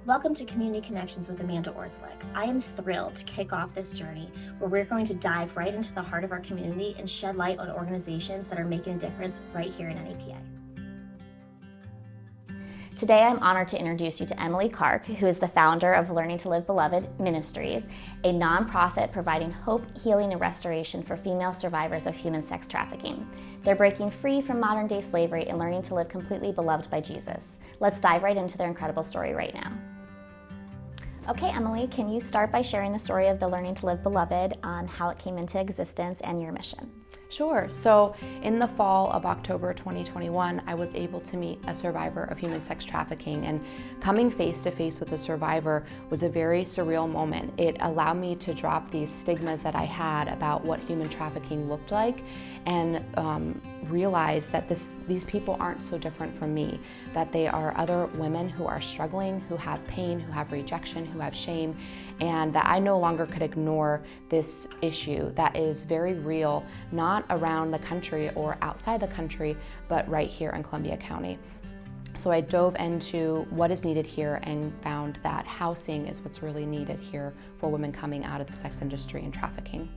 Welcome to Community Connections with Amanda Orslick. I am thrilled to kick off this journey where we're going to dive right into the heart of our community and shed light on organizations that are making a difference right here in NEPA. Today, I'm honored to introduce you to Emily Karc, who is the founder of Learning to Live Beloved Ministries, a nonprofit providing hope, healing, and restoration for female survivors of human sex trafficking. They're breaking free from modern-day slavery and learning to live completely beloved by Jesus. Let's dive right into their incredible story right now. Okay, Emily, can you start by sharing the story of the Learning to Live Beloved, how it came into existence, and your mission? Sure. So in the fall of October 2021, I was able to meet a survivor of human sex trafficking, and coming face to face with a survivor was a very surreal moment. It allowed me to drop these stigmas that I had about what human trafficking looked like and realize that these people aren't so different from me, that they are other women who are struggling, who have pain, who have rejection, who have shame, and that I no longer could ignore this issue that is very real, not around the country or outside the country, but right here in Columbia County. So I dove into what is needed here and found that housing is what's really needed here for women coming out of the sex industry and trafficking.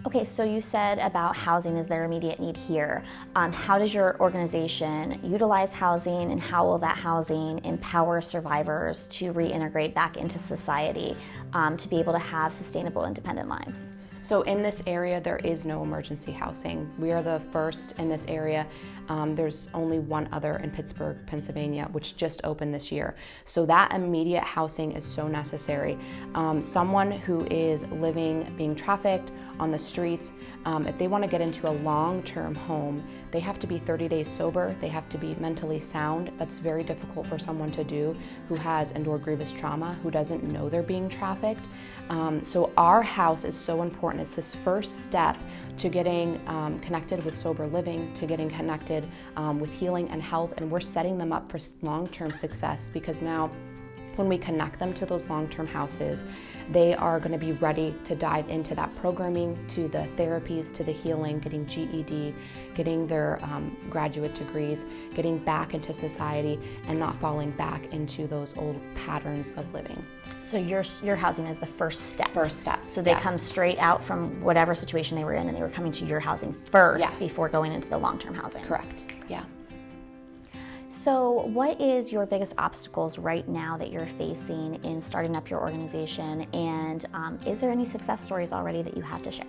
Okay, so you said about housing is their immediate need here. How does your organization utilize housing, and how will that housing empower survivors to reintegrate back into society to be able to have sustainable, independent lives? So in this area, there is no emergency housing. We are the first in this area. There's only one other in Pittsburgh, Pennsylvania, which just opened this year. So that immediate housing is so necessary. Someone who is living, being trafficked on the streets, if they want to get into a long-term home, they have to be 30 days sober, they have to be mentally sound. That's very difficult for someone to do who has endured grievous trauma, who doesn't know they're being trafficked. So our house is so important. It's this first step to getting connected with sober living, to getting connected with healing and health, and we're setting them up for long-term success, because now when we connect them to those long-term houses, they are going to be ready to dive into that programming, to the therapies, to the healing, getting GED, getting their graduate degrees, getting back into society and not falling back into those old patterns of living. So your housing is the first step. First step. So they come straight out from whatever situation they were in, and they were coming to your housing first before going into the long-term housing. Correct. Yeah. So what is your biggest obstacles right now that you're facing in starting up your organization, and is there any success stories already that you have to share?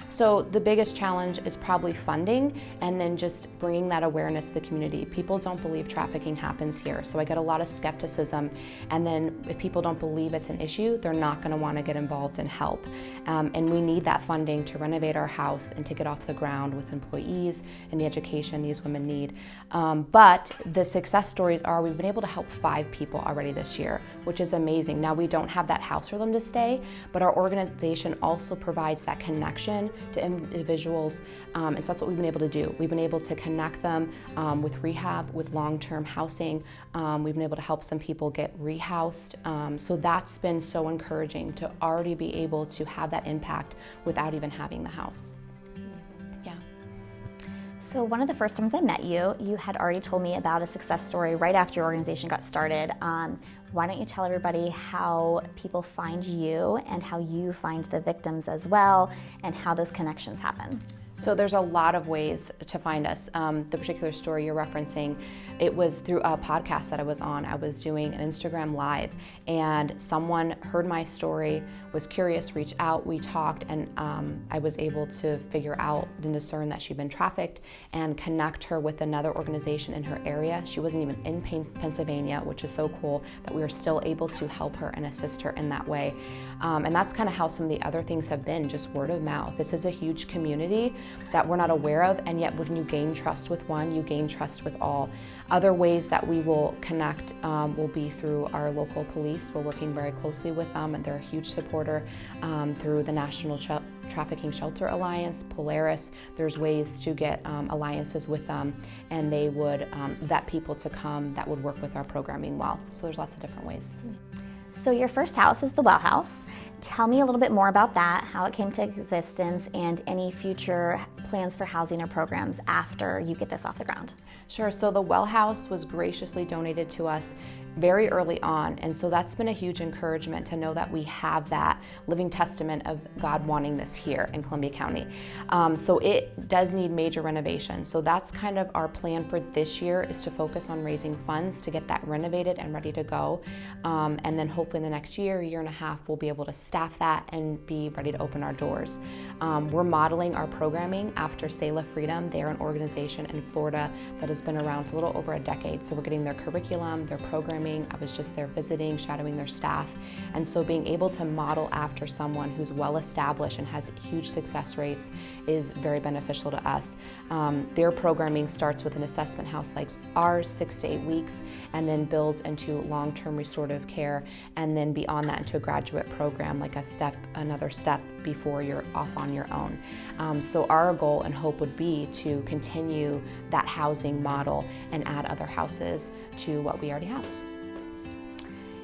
So the biggest challenge is probably funding, and then just bringing that awareness to the community. People don't believe trafficking happens here, so I get a lot of skepticism, and then if people don't believe it's an issue, they're not going to want to get involved and help. And we need that funding to renovate our house and to get off the ground with employees and the education these women need. But the success stories are we've been able to help 5 people already this year, which is amazing. Now we don't have that house for them to stay, but our organization also provides that connection to individuals, and so that's what we've been able to do. We've been able to connect them with rehab, with long-term housing. We've been able to help some people get rehoused. So that's been so encouraging to already be able to have that impact without even having the house. That's amazing. Yeah. So one of the first times I met you, you had already told me about a success story right after your organization got started. Why don't you tell everybody how people find you and how you find the victims as well, and how those connections happen? So there's a lot of ways to find us. The particular story you're referencing, it was through a podcast that I was on. I was doing an Instagram live, and someone heard my story, was curious, reached out, we talked, and I was able to figure out and discern that she'd been trafficked and connect her with another organization in her area. She wasn't even in Pennsylvania, which is so cool that we were still able to help her and assist her in that way. And that's kind of how some of the other things have been, just word of mouth. This is a huge community that we're not aware of, and yet when you gain trust with one, you gain trust with all. Other ways that we will connect will be through our local police. We're working very closely with them, and they're a huge supporter through the National Trafficking Shelter Alliance, Polaris. There's ways to get alliances with them, and they would vet people to come that would work with our programming well. So there's lots of different ways. So your first house is the Well House. Tell me a little bit more about that, how it came to existence, and any future plans for housing or programs after you get this off the ground. Sure, so the Well House was graciously donated to us very early on. And so that's been a huge encouragement to know that we have that living testament of God wanting this here in Columbia County. So it does need major renovation. So that's kind of our plan for this year, is to focus on raising funds to get that renovated and ready to go. And then hopefully in the next year and a half, we'll be able to staff that and be ready to open our doors. We're modeling our programming after Selah Freedom. They're an organization in Florida that has been around for a little over a decade. So we're getting their curriculum, their programming. I was just there visiting, shadowing their staff. And so being able to model after someone who's well established and has huge success rates is very beneficial to us. Their programming starts with an assessment house like ours, 6 to 8 weeks, and then builds into long-term restorative care, and then beyond that into a graduate program, like another step before you're off on your own. So our goal and hope would be to continue that housing model and add other houses to what we already have.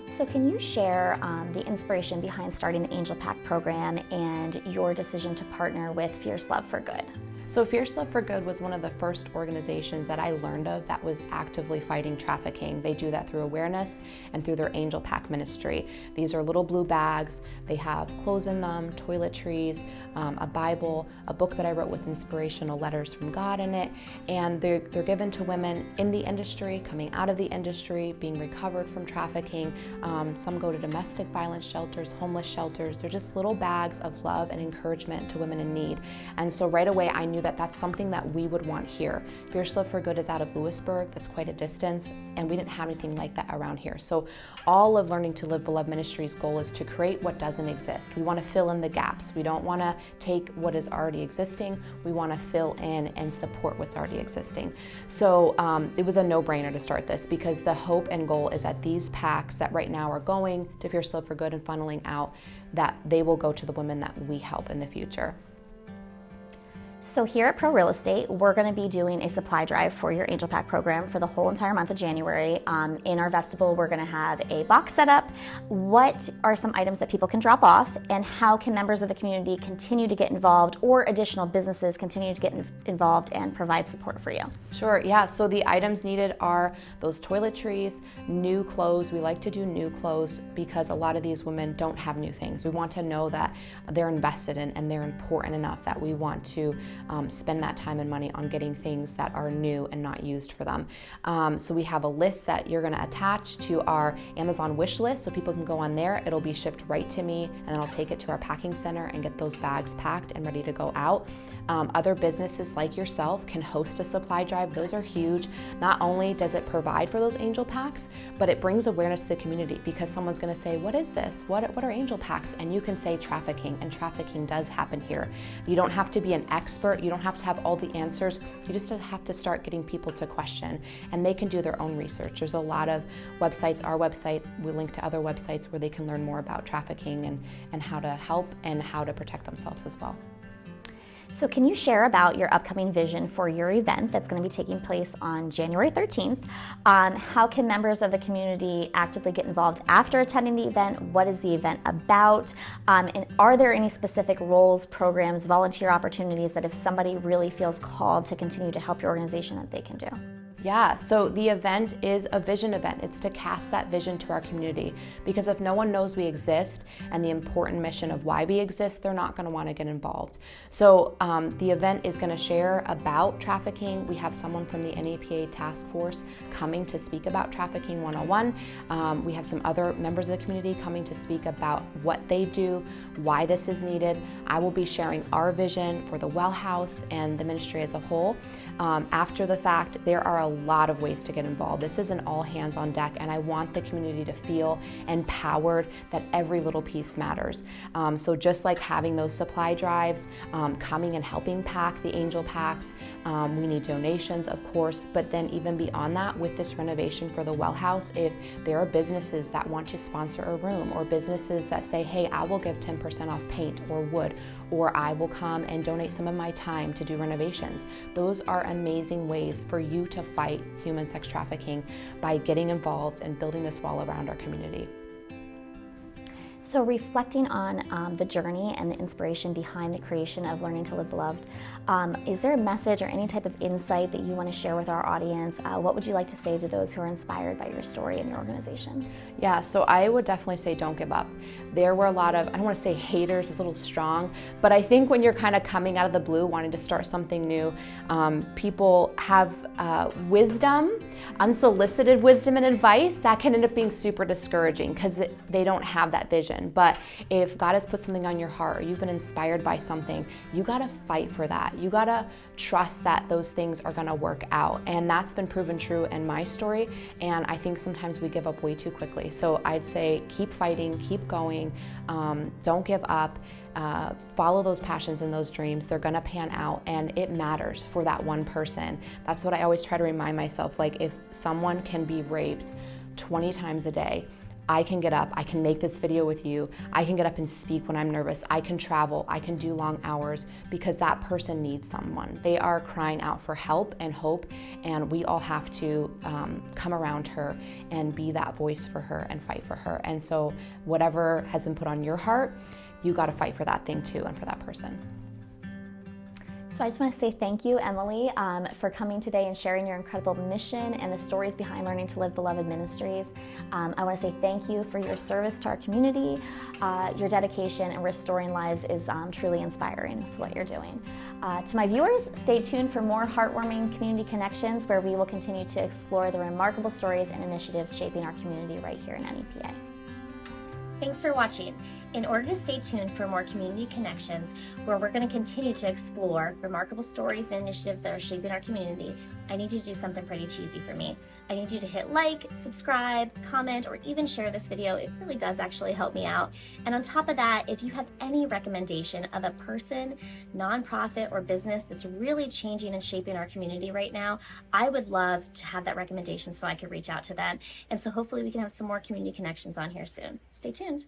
So can you share the inspiration behind starting the Angel Pack program and your decision to partner with Fierce Love for Good? So Fierce Love for Good was one of the first organizations that I learned of that was actively fighting trafficking. They do that through awareness and through their Angel Pack ministry. These are little blue bags. They have clothes in them, toiletries, a Bible, a book that I wrote with inspirational letters from God in it, and they're given to women in the industry, coming out of the industry, being recovered from trafficking. Some go to domestic violence shelters, homeless shelters. They're just little bags of love and encouragement to women in need. And so right away I knew that that's something that we would want here. Fierce Love for Good is out of Lewisburg. That's quite a distance, and we didn't have anything like that around here. So all of Learning to Live Beloved Ministries' goal is to create what doesn't exist. We want to fill in the gaps. We don't want to take what is already existing. We want to fill in and support what's already existing. So it was a no-brainer to start this, because the hope and goal is that these packs that right now are going to Fierce Love for Good and funneling out, that they will go to the women that we help in the future. So here at Pro Real Estate, we're going to be doing a supply drive for your Angel Pack program for the whole entire month of January. In our vestibule, we're going to have a box set up. What are some items that people can drop off, and how can members of the community continue to get involved, or additional businesses continue to get involved and provide support for you? Sure, yeah. So the items needed are those toiletries, new clothes. We like to do new clothes because a lot of these women don't have new things. We want to know that they're invested in and they're important enough that we want to spend that time and money on getting things that are new and not used for them. So we have a list that you're going to attach to our Amazon wish list, so people can go on there. It'll be shipped right to me, and then I'll take it to our packing center and get those bags packed and ready to go out. Other businesses like yourself can host a supply drive. Those are huge. Not only does it provide for those Angel Packs, but it brings awareness to the community, because someone's going to say, what is this? What are Angel Packs? And you can say trafficking, and trafficking does happen here. You don't have to be an expert. You don't have to have all the answers. You just have to start getting people to question, and they can do their own research. There's a lot of websites. Our website, we link to other websites where they can learn more about trafficking and how to help and how to protect themselves as well. So can you share about your upcoming vision for your event that's going to be taking place on January 13th? How can members of the community actively get involved after attending the event? What is the event about? And are there any specific roles, programs, volunteer opportunities that if somebody really feels called to continue to help your organization, that they can do? Yeah, so the event is a vision event. It's to cast that vision to our community, because if no one knows we exist and the important mission of why we exist, they're not going to want to get involved. So the event is going to share about trafficking. We have someone from the NEPA task force coming to speak about trafficking 101. We have some other members of the community coming to speak about what they do, why this is needed. I will be sharing our vision for the well house and the ministry as a whole. After the fact, there are a lot of ways to get involved. This is an all hands on deck, and I want the community to feel empowered that every little piece matters. So just like having those supply drives, coming and helping pack the Angel Packs, we need donations, of course, but then even beyond that, with this renovation for the well house, if there are businesses that want to sponsor a room, or businesses that say, hey, I will give 10% off paint or wood, or I will come and donate some of my time to do renovations. Those are amazing ways for you to fight human sex trafficking by getting involved and building this wall around our community. So reflecting on the journey and the inspiration behind the creation of Learning to Live Beloved, is there a message or any type of insight that you want to share with our audience? What would you like to say to those who are inspired by your story and your organization? Yeah, so I would definitely say don't give up. There were a lot of, I don't want to say haters, it's a little strong, but I think when you're kind of coming out of the blue, wanting to start something new, people have wisdom, unsolicited wisdom and advice that can end up being super discouraging because they don't have that vision. But if God has put something on your heart or you've been inspired by something, you gotta fight for that. You gotta trust that those things are gonna work out. And that's been proven true in my story. And I think sometimes we give up way too quickly. So I'd say keep fighting, keep going, don't give up. Follow those passions and those dreams. They're gonna pan out, and it matters for that one person. That's what I always try to remind myself. Like, if someone can be raped 20 times a day, I can get up, I can make this video with you, I can get up and speak when I'm nervous, I can travel, I can do long hours, because that person needs someone. They are crying out for help and hope, and we all have to come around her and be that voice for her and fight for her. And so whatever has been put on your heart, you gotta fight for that thing too, and for that person. So I just want to say thank you, Emily, for coming today and sharing your incredible mission and the stories behind Learning to Live Beloved Ministries. I want to say thank you for your service to our community. Your dedication in restoring lives is truly inspiring with what you're doing. To my viewers, stay tuned for more heartwarming community connections where we will continue to explore the remarkable stories and initiatives shaping our community right here in NEPA. Thanks for watching. In order to stay tuned for more community connections, where we're going to continue to explore remarkable stories and initiatives that are shaping our community, I need you to do something pretty cheesy for me. I need you to hit like, subscribe, comment, or even share this video. It really does actually help me out. And on top of that, if you have any recommendation of a person, nonprofit, or business that's really changing and shaping our community right now, I would love to have that recommendation so I could reach out to them. And so hopefully we can have some more community connections on here soon. Stay tuned.